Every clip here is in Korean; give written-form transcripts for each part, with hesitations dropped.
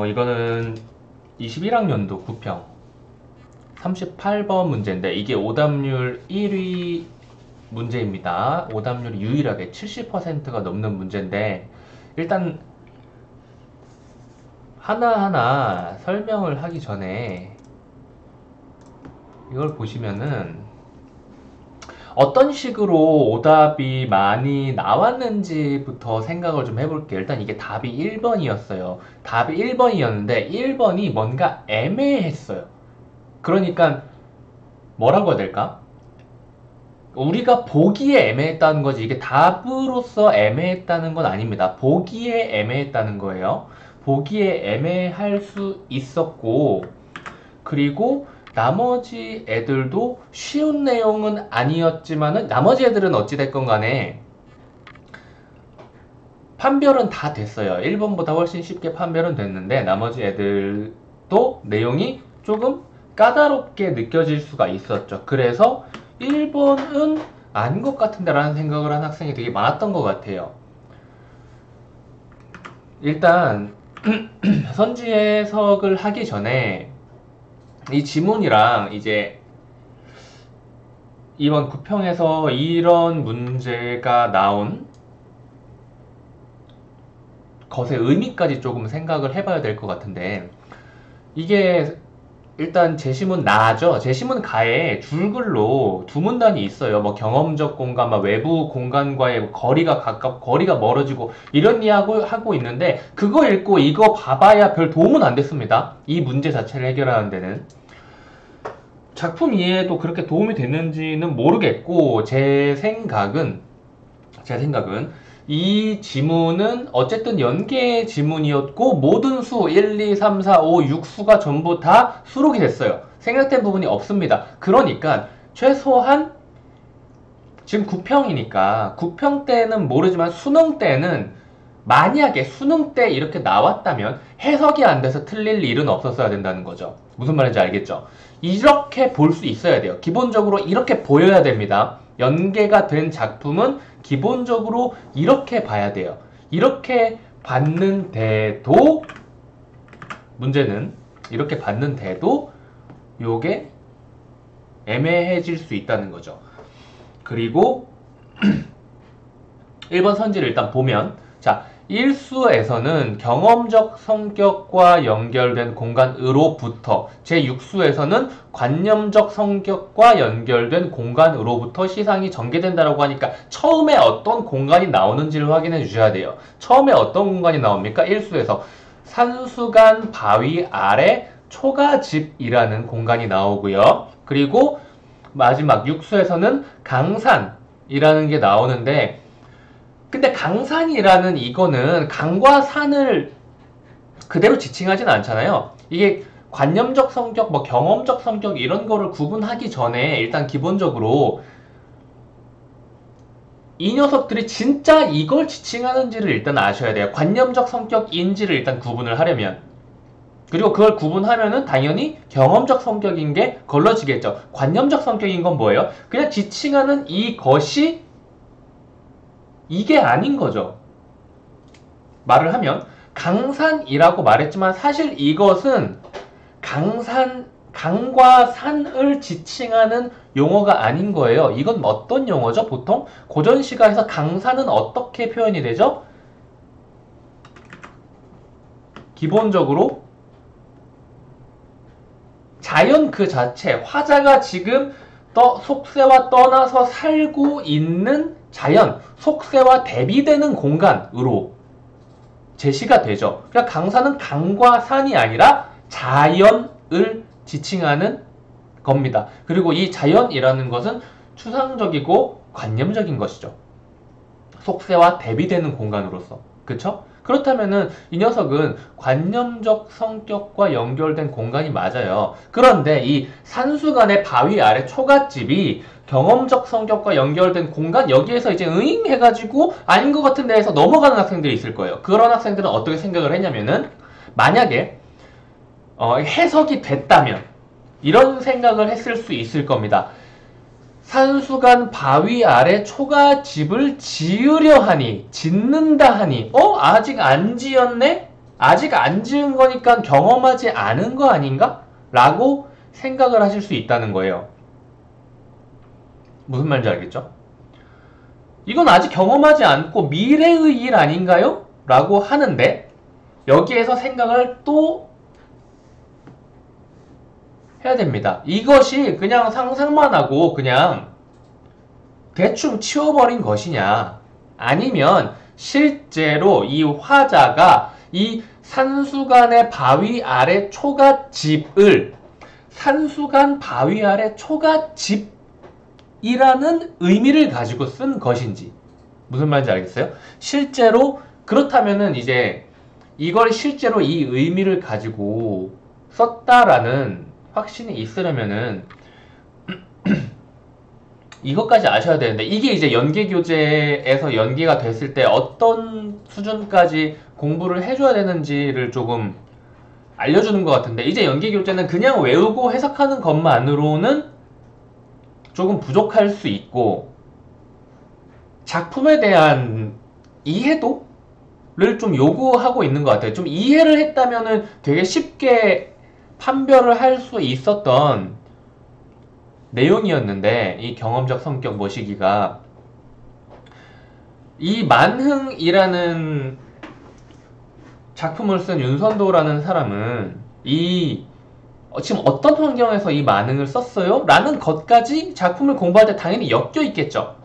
이거는 21학년도 9평 38번 문제인데 이게 오답률 1위 문제입니다. 오답률이 유일하게 70%가 넘는 문제인데 일단 하나하나 설명을 하기 전에 이걸 보시면은 어떤 식으로 오답이 많이 나왔는지부터 생각을 좀 해볼게요. 일단 이게 답이 1번이었어요. 답이 1번이었는데 1번이 뭔가 애매했어요. 그러니까 뭐라고 해야 될까? 우리가 보기에 애매했다는 거지 이게 답으로서 애매했다는 건 아닙니다. 보기에 애매했다는 거예요. 보기에 애매할 수 있었고 그리고 나머지 애들도 쉬운 내용은 아니었지만은 나머지 애들은 어찌됐건 간에 판별은 다 됐어요. 1번보다 훨씬 쉽게 판별은 됐는데 나머지 애들도 내용이 조금 까다롭게 느껴질 수가 있었죠. 그래서 1번은 아닌 것 같은데 라는 생각을 한 학생이 되게 많았던 것 같아요. 일단 선지 해석을 하기 전에 이 지문이랑 이제 이번 9평에서 이런 문제가 나온 것의 의미까지 조금 생각을 해봐야 될 것 같은데 이게 일단 제시문 나죠. 제시문 가에 줄글로 두 문단이 있어요. 뭐 경험적 공간, 막 외부 공간과의 거리가 거리가 멀어지고 이런 이야기 하고 있는데 그거 읽고 이거 봐봐야 별 도움은 안 됐습니다. 이 문제 자체를 해결하는 데는. 작품 이해에도 그렇게 도움이 됐는지는 모르겠고 제 생각은 이 지문은 어쨌든 연계 지문이었고 모든 수 1, 2, 3, 4, 5, 6수가 전부 다 수록이 됐어요. 생략된 부분이 없습니다. 그러니까 최소한 지금 9평이니까 9평 때는 모르지만 수능 때는 만약에 수능 때 이렇게 나왔다면 해석이 안 돼서 틀릴 일은 없었어야 된다는 거죠. 무슨 말인지 알겠죠? 이렇게 볼 수 있어야 돼요. 기본적으로 이렇게 보여야 됩니다. 연계가 된 작품은 기본적으로 이렇게 봐야 돼요. 이렇게 봤는데도 문제는 이렇게 봤는데도 요게 애매해질 수 있다는 거죠. 그리고 1번 선지를 일단 보면 자 1수에서는 경험적 성격과 연결된 공간으로부터 제6수에서는 관념적 성격과 연결된 공간으로부터 시상이 전개된다라고 하니까 처음에 어떤 공간이 나오는지를 확인해 주셔야 돼요. 처음에 어떤 공간이 나옵니까? 1수에서 산수간 바위 아래 초가집이라는 공간이 나오고요. 그리고 마지막 6수에서는 강산이라는 게 나오는데 근데 강산이라는 이거는 강과 산을 그대로 지칭하진 않잖아요. 이게 관념적 성격, 뭐 경험적 성격 이런 거를 구분하기 전에 일단 기본적으로 이 녀석들이 진짜 이걸 지칭하는지를 일단 아셔야 돼요. 관념적 성격인지를 일단 구분을 하려면. 그리고 그걸 구분하면은 당연히 경험적 성격인 게 걸러지겠죠. 관념적 성격인 건 뭐예요? 그냥 지칭하는 이것이 이게 아닌 거죠. 말을 하면 강산이라고 말했지만 사실 이것은 강과 산을 지칭하는 용어가 아닌 거예요. 이건 어떤 용어죠? 보통 고전시가에서 강산은 어떻게 표현이 되죠? 기본적으로 자연 그 자체, 화자가 지금 속세와 떠나서 살고 있는 자연, 속세와 대비되는 공간으로 제시가 되죠. 그러니까 강산은 강과 산이 아니라 자연을 지칭하는 겁니다. 그리고 이 자연이라는 것은 추상적이고 관념적인 것이죠. 속세와 대비되는 공간으로서. 그쵸? 그렇다면은 이 녀석은 관념적 성격과 연결된 공간이 맞아요. 그런데 이 산수간의 바위 아래 초가집이 경험적 성격과 연결된 공간 여기에서 이제 응 해가지고 아닌 것 같은 데에서 넘어가는 학생들이 있을 거예요. 그런 학생들은 어떻게 생각을 했냐면은 만약에 해석이 됐다면 이런 생각을 했을 수 있을 겁니다. 산수간 바위 아래 초가집을 지으려 하니 짓는다 하니 아직 안 지었네? 아직 안 지은 거니까 경험하지 않은 거 아닌가? 라고 생각을 하실 수 있다는 거예요. 무슨 말인지 알겠죠? 이건 아직 경험하지 않고 미래의 일 아닌가요? 라고 하는데 여기에서 생각을 또 해야 됩니다. 이것이 그냥 상상만 하고 그냥 대충 치워버린 것이냐, 아니면 실제로 이 화자가 이 산수관의 바위 아래 초가집을 산수관 바위 아래 초가집이라는 의미를 가지고 쓴 것인지, 무슨 말인지 알겠어요? 실제로 그렇다면은 이제 이걸 실제로 이 의미를 가지고 썼다라는 확신이 있으려면은 이것까지 아셔야 되는데, 이게 이제 연계교재에서 연계가 됐을 때 어떤 수준까지 공부를 해줘야 되는지를 조금 알려주는 것 같은데, 이제 연계교재는 그냥 외우고 해석하는 것만으로는 조금 부족할 수 있고, 작품에 대한 이해도를 좀 요구하고 있는 것 같아요. 좀 이해를 했다면은 되게 쉽게 판별을 할 수 있었던 내용이었는데, 이 경험적 성격 모시기가 이 만흥이라는 작품을 쓴 윤선도라는 사람은 지금 어떤 환경에서 이 만흥을 썼어요? 라는 것까지 작품을 공부할 때 당연히 엮여 있겠죠.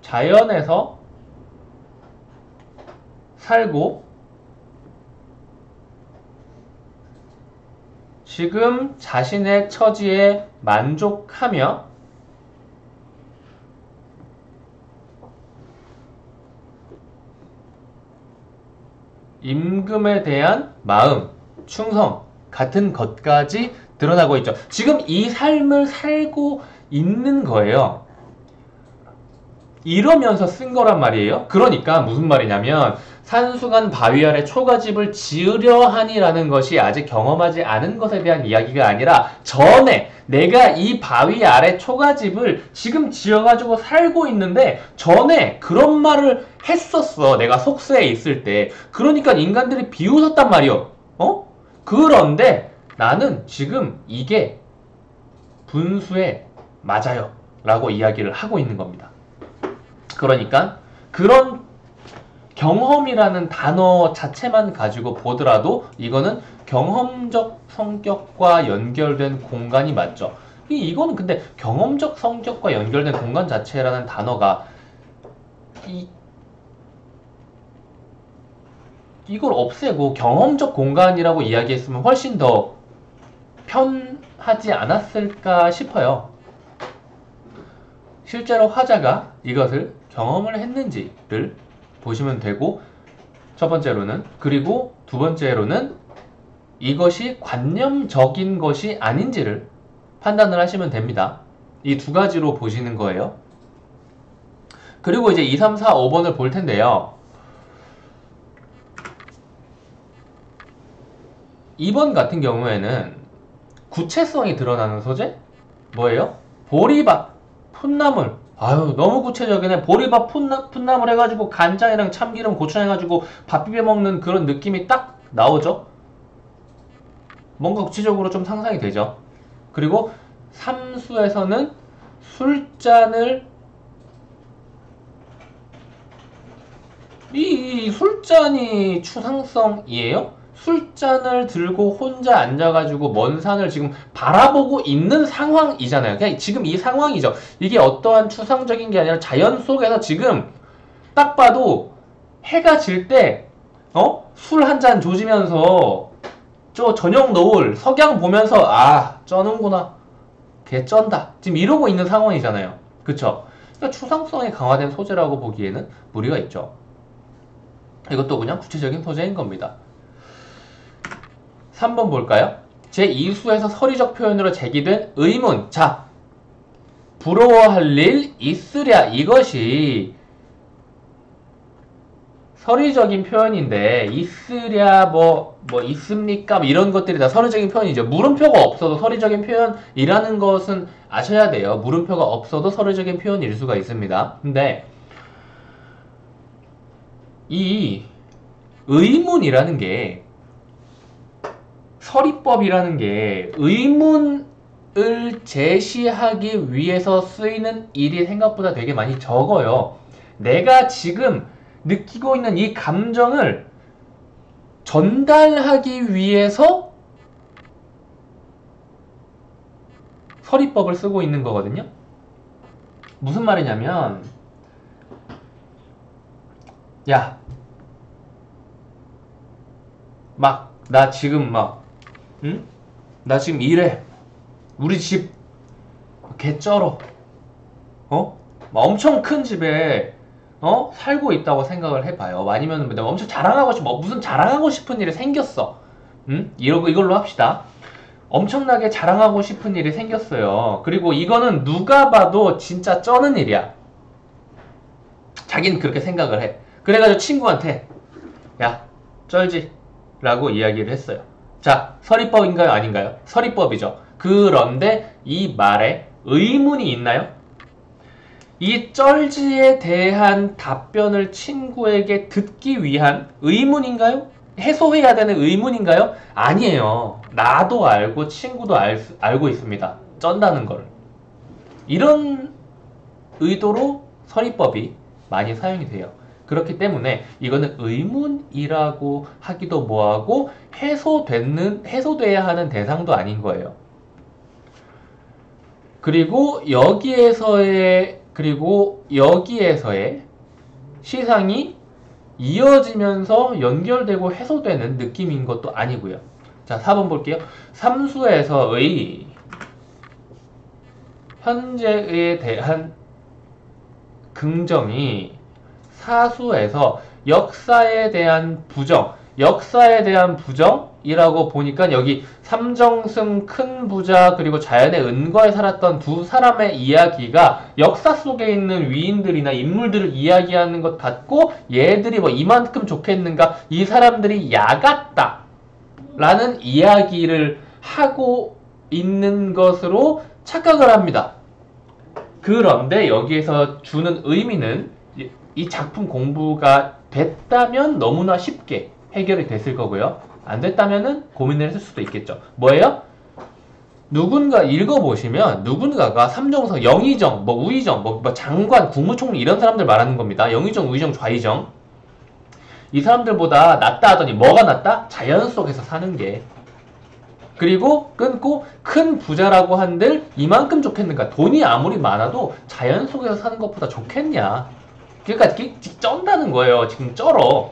자연에서 살고 지금 자신의 처지에 만족하며 임금에 대한 마음, 충성 같은 것까지 드러나고 있죠. 지금 이 삶을 살고 있는 거예요. 이러면서 쓴 거란 말이에요. 그러니까 무슨 말이냐면, 산수관 바위 아래 초가집을 지으려 하니라는 것이 아직 경험하지 않은 것에 대한 이야기가 아니라, 전에 내가 이 바위 아래 초가집을 지금 지어가지고 살고 있는데 전에 그런 말을 했었어, 내가 속세에 있을 때. 그러니까 인간들이 비웃었단 말이요. 그런데 나는 지금 이게 분수에 맞아요 라고 이야기를 하고 있는 겁니다. 그러니까 그런 경험이라는 단어 자체만 가지고 보더라도 이거는 경험적 성격과 연결된 공간이 맞죠. 이거는 근데 경험적 성격과 연결된 공간 자체라는 단어가 이걸 없애고 경험적 공간이라고 이야기했으면 훨씬 더 편하지 않았을까 싶어요. 실제로 화자가 이것을 경험을 했는지를 보시면 되고, 첫 번째로는, 그리고 두 번째로는 이것이 관념적인 것이 아닌지를 판단을 하시면 됩니다. 이 두 가지로 보시는 거예요. 그리고 이제 2, 3, 4, 5번을 볼 텐데요. 2번 같은 경우에는 구체성이 드러나는 소재? 뭐예요? 보리밥, 풋나물. 아유, 너무 구체적이네. 보리밥, 풋나물 해가지고 간장이랑 참기름, 고추장 해가지고 밥 비벼 먹는 그런 느낌이 딱 나오죠? 뭔가 구체적으로 좀 상상이 되죠? 그리고 3수에서는 술잔을, 이 술잔이 추상성이에요? 술잔을 들고 혼자 앉아가지고 먼 산을 지금 바라보고 있는 상황이잖아요. 그냥 지금 이 상황이죠. 이게 어떠한 추상적인 게 아니라 자연 속에서 지금 딱 봐도 해가 질 때 술 한 잔 조지면서 저 저녁 노을 석양 보면서 쩌는구나, 걔 쩐다, 지금 이러고 있는 상황이잖아요. 그쵸? 그러니까 추상성이 강화된 소재라고 보기에는 무리가 있죠. 이것도 그냥 구체적인 소재인 겁니다. 3번 볼까요? 제2수에서 서리적 표현으로 제기된 의문. 자, 부러워할 일 있으랴. 이것이 서류적인 표현인데 있으랴 뭐 있습니까? 뭐 이런 것들이 다 서류적인 표현이죠. 물음표가 없어도 서류적인 표현이라는 것은 아셔야 돼요. 물음표가 없어도 서류적인 표현일 수가 있습니다. 근데 이 의문이라는 게 서리법이라는 게 의문을 제시하기 위해서 쓰이는 일이 생각보다 되게 많이 적어요. 내가 지금 느끼고 있는 이 감정을 전달하기 위해서 서리법을 쓰고 있는 거거든요. 무슨 말이냐면, 야, 나 지금 응? 나 지금 이래. 우리 집 개쩔어. 엄청 큰 집에 살고 있다고 생각을 해봐요. 아니면 내가 엄청 자랑하고 싶어. 무슨 자랑하고 싶은 일이 생겼어. 이걸로 합시다. 엄청나게 자랑하고 싶은 일이 생겼어요. 그리고 이거는 누가 봐도 진짜 쩌는 일이야. 자기는 그렇게 생각을 해. 그래가지고 친구한테 야, 쩔지? 라고 이야기를 했어요. 자, 서리법인가요? 아닌가요? 서리법이죠. 그런데 이 말에 의문이 있나요? 이 쩔지에 대한 답변을 친구에게 듣기 위한 의문인가요? 해소해야 되는 의문인가요? 아니에요. 나도 알고 친구도 알고 있습니다. 쩐다는 걸. 이런 의도로 서리법이 많이 사용이 돼요. 그렇기 때문에 이거는 의문이라고 하기도 뭐하고 해소돼야 하는 대상도 아닌 거예요. 그리고 여기에서의 시상이 이어지면서 연결되고 해소되는 느낌인 것도 아니고요. 자, 4번 볼게요. 삼수에서의 현재에 대한 긍정이 사수에서 역사에 대한 부정이라고 보니까 여기 삼정승, 큰 부자, 그리고 자연의 은거에 살았던 두 사람의 이야기가 역사 속에 있는 위인들이나 인물들을 이야기하는 것 같고, 얘들이 이만큼 좋겠는가, 이 사람들이 야같다 라는 이야기를 하고 있는 것으로 착각을 합니다. 그런데 여기에서 주는 의미는 이 작품 공부가 됐다면 너무나 쉽게 해결이 됐을 거고요. 안 됐다면은 고민을 했을 수도 있겠죠. 뭐예요? 누군가 읽어보시면 누군가가 삼정성, 영의정, 우의정, 장관, 국무총리 이런 사람들 말하는 겁니다. 영의정, 우의정, 좌의정. 이 사람들보다 낫다 하더니 뭐가 낫다? 자연 속에서 사는 게. 그리고 끊고 큰 부자라고 한들 이만큼 좋겠는가? 돈이 아무리 많아도 자연 속에서 사는 것보다 좋겠냐? 그러니까 쩐다는 거예요. 지금 쩔어.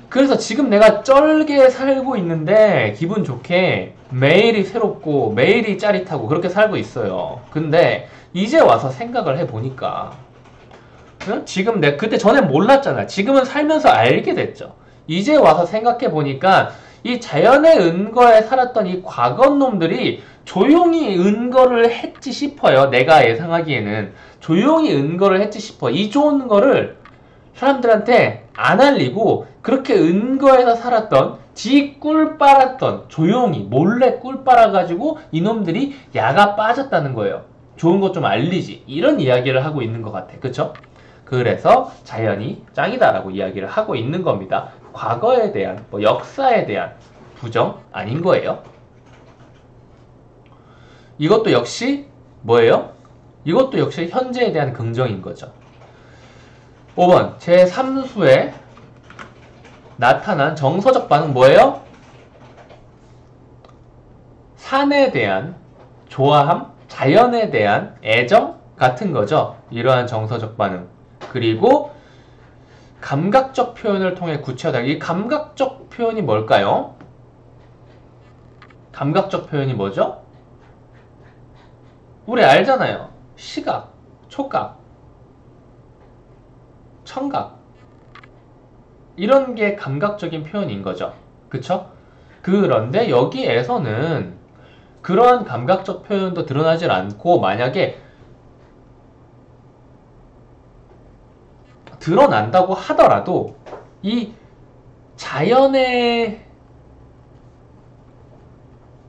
그래서 지금 내가 쩔게 살고 있는데 기분 좋게 매일이 새롭고 매일이 짜릿하고 그렇게 살고 있어요. 근데 이제 와서 생각을 해보니까 지금 내가 그때 전에 몰랐잖아. 지금은 살면서 알게 됐죠. 이제 와서 생각해보니까 이 자연의 은거에 살았던 이 과거놈들이 조용히 은거를 했지 싶어요. 내가 예상하기에는 조용히 은거를 했지 싶어. 이 좋은 거를 사람들한테 안 알리고 그렇게 은거에서 살았던 지 꿀 빨았던, 조용히 몰래 꿀 빨아가지고 이놈들이 야가 빠졌다는 거예요. 좋은 거 좀 알리지. 이런 이야기를 하고 있는 것 같아. 그쵸? 그래서 자연이 짱이다라고 이야기를 하고 있는 겁니다. 과거에 대한, 역사에 대한 부정 아닌 거예요. 이것도 역시 뭐예요? 이것도 역시 현재에 대한 긍정인 거죠. 5번 제3수에 나타난 정서적 반응 뭐예요? 산에 대한 좋아함, 자연에 대한 애정 같은 거죠. 이러한 정서적 반응. 그리고 감각적 표현을 통해 구체화다. 이 감각적 표현이 뭘까요? 감각적 표현이 뭐죠? 우리 알잖아요. 시각, 촉각, 청각. 이런 게 감각적인 표현인 거죠. 그쵸? 그런데 여기에서는 그러한 감각적 표현도 드러나질 않고 만약에 드러난다고 하더라도 이 자연에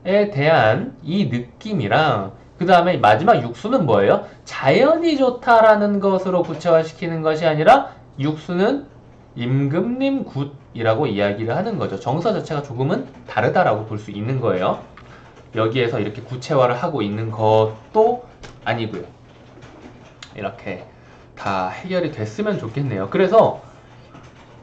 대한 이 느낌이랑 그 다음에 마지막 육수는 뭐예요? 자연이 좋다라는 것으로 구체화시키는 것이 아니라 육수는 임금님 굿이라고 이야기를 하는 거죠. 정서 자체가 조금은 다르다라고 볼 수 있는 거예요. 여기에서 이렇게 구체화를 하고 있는 것도 아니고요. 이렇게 다 해결이 됐으면 좋겠네요. 그래서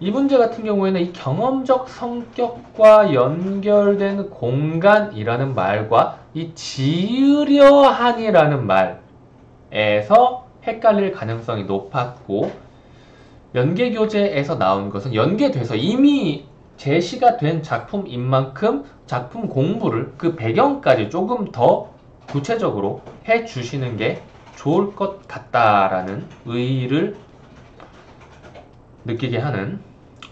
이 문제 같은 경우에는 이 경험적 성격과 연결된 공간이라는 말과 이 지으려 한이라는 말에서 헷갈릴 가능성이 높았고, 연계교재에서 나온 것은 연계돼서 이미 제시가 된 작품인 만큼 작품 공부를 그 배경까지 조금 더 구체적으로 해 주시는 게 좋을 것 같다라는 의의를 느끼게 하는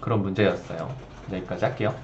그런 문제였어요. 여기까지 할게요.